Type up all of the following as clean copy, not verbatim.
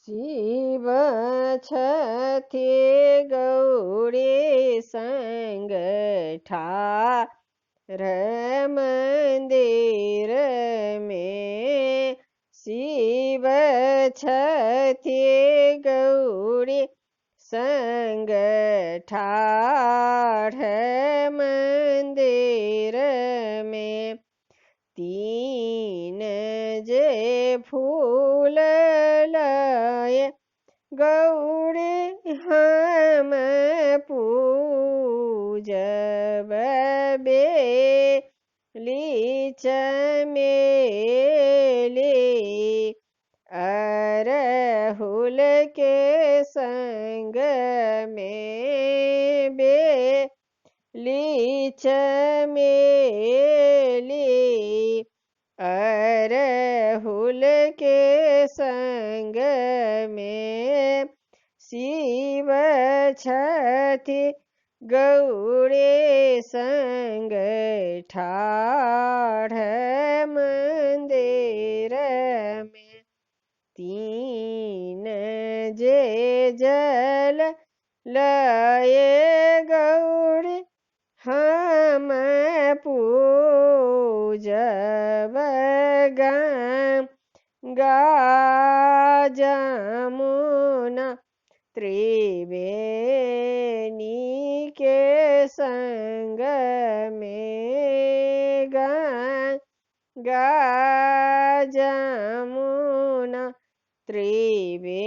शिव छथि गौरी संग ठार मंदिर में। शिव छथि गौरी संग ठार मंदिर में। तीन जे फूल लाए गौरी हम पूजब बेली चमेली अरहुल के संग में बेली चमेली अरहुल के संग में। शिव छथि गौरी संग ठाढ़ मंदिर में। तीन जे जल लाए गौरी हम पूजब गंगा जमुना त्रिवेणी के संग में। गंगा जमुना त्रिवेणी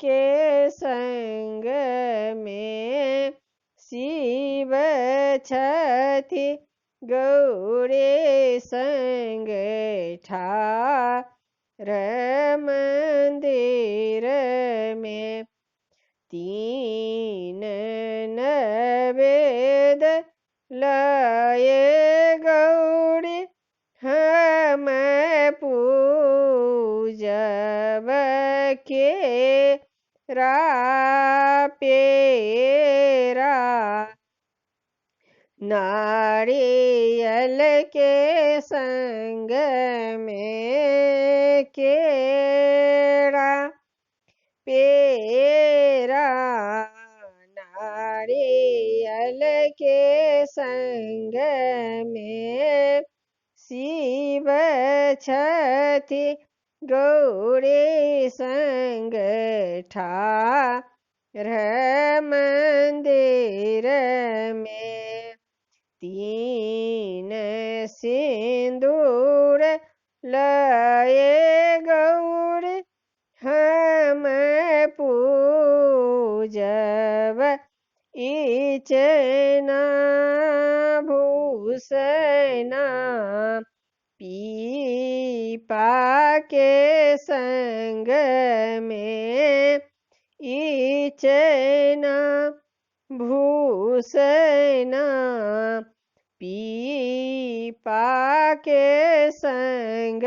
के संग में। शिव छथि गौरी संग ठार मंदिर में। तीन नवेद लाए गौरी हम पूजब केरा पेरा नारियल के संग में। केरा पेरा नारियल के संग में। शिव छथि गौरी संग ठार मंदिर में। तीन सिंदूर लाए गौरी हम पूजब इचना भूषना पीपा के संग में। इचना भूषना पीपा के संग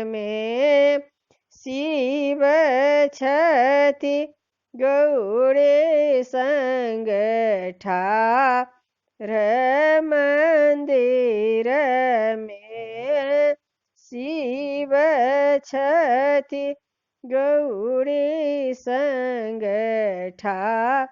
में। शिव छथि गौरी संग ठार मंदिर में। शिव छथि गौरी संग ठार